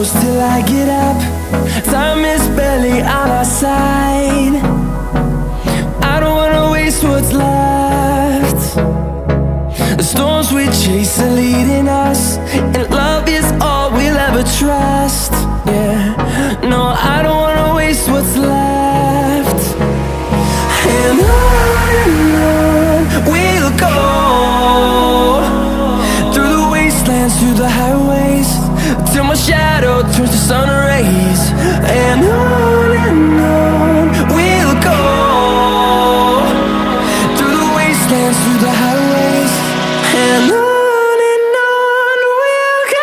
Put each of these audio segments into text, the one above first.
close till I get up. Time is barely on our side. I don't wanna waste what's left. The storms we chase are leading us, and love is all we'll ever trust. Yeah, no, I don't wanna waste what's left. And on we'll go, through the wastelands, through the highways, till my shadow turns to sun rays. And on we'll go, through the wastelands, through the highways, and on we'll go.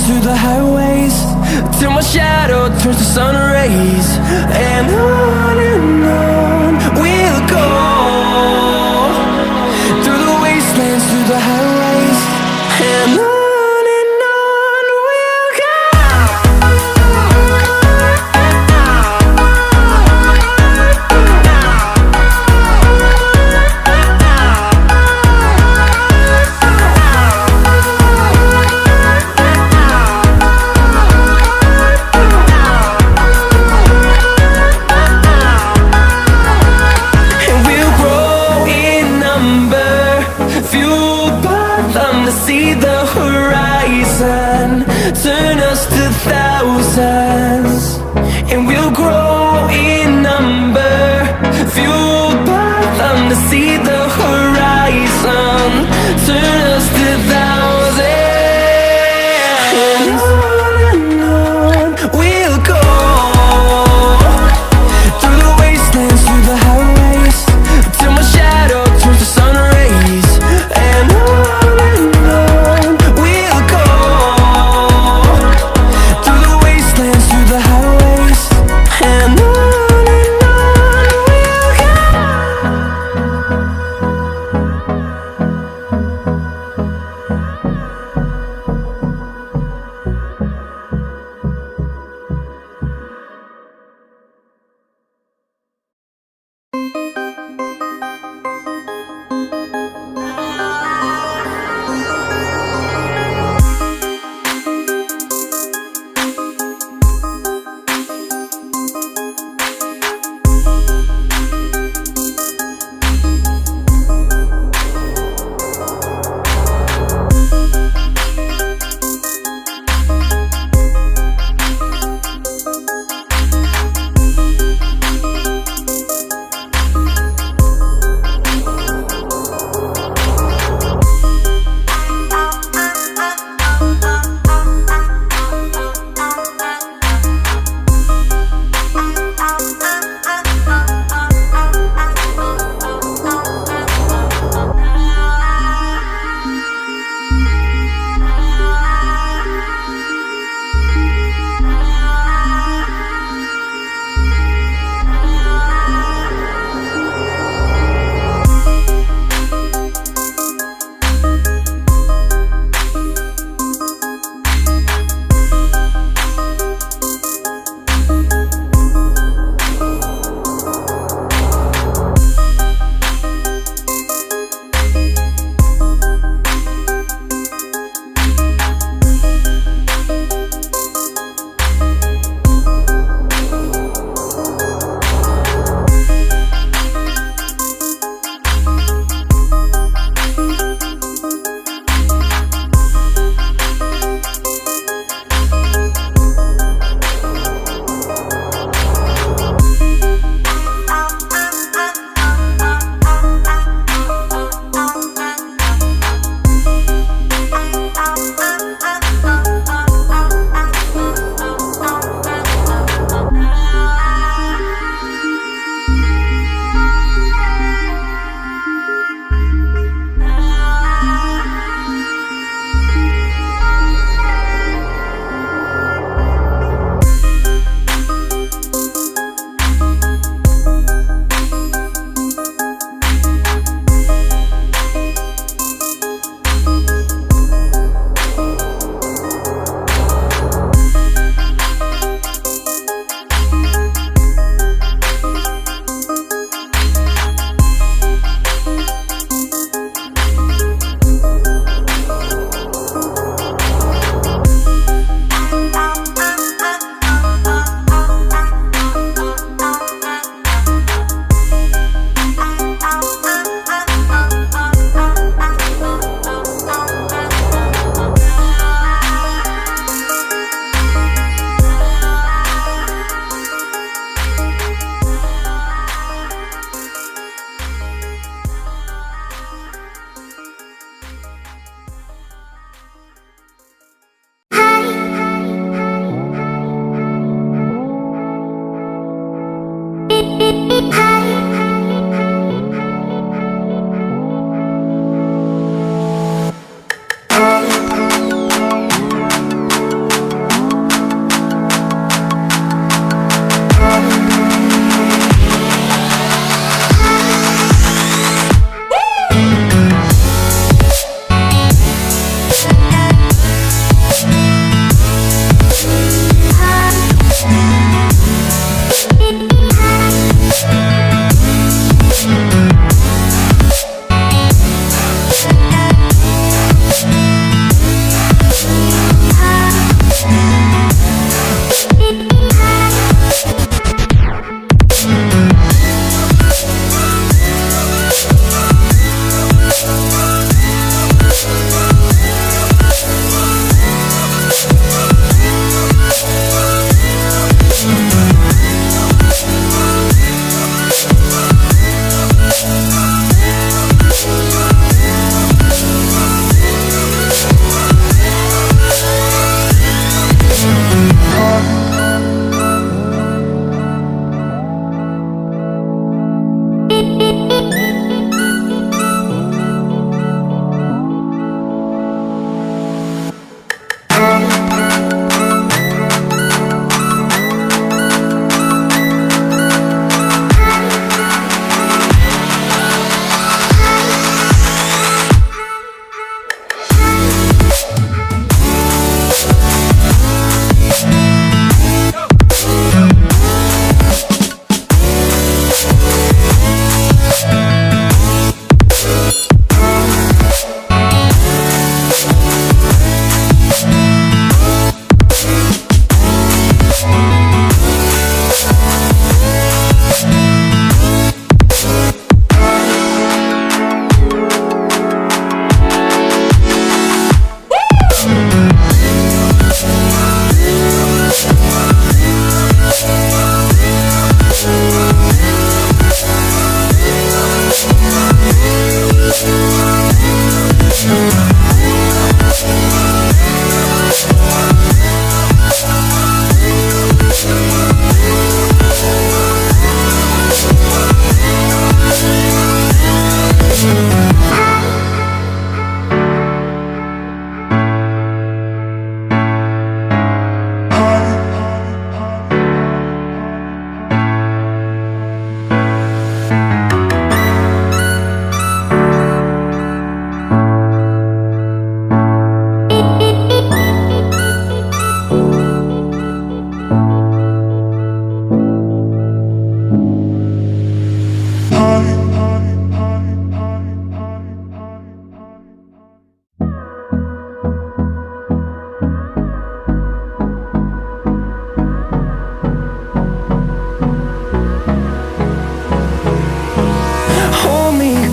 Through the highways, till my shadow turns to sun rays. And on we'll go, through the wastelands, through the highways, and on we'll go. See the horizon turn us to thousands, and we'll grow in number, fueled by them. To see the horizon turn us to thousands, and on we'll go, through the wastelands, through the highways, till my shadow turns to sun rays. And on we'll go.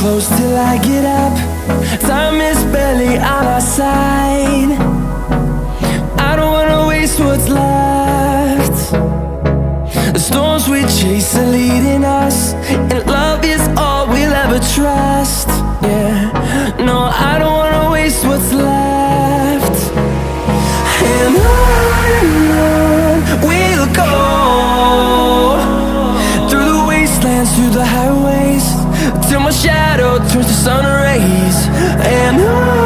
Close till I get up. Time is barely on our side. I don't wanna waste what's left. The storms we chase are leading us, and love is all we'll ever trust. Yeah, no, I don't wanna waste what's left. And on we'll go, through the wastelands, through the highways, till my shadow turns to sun rays. And on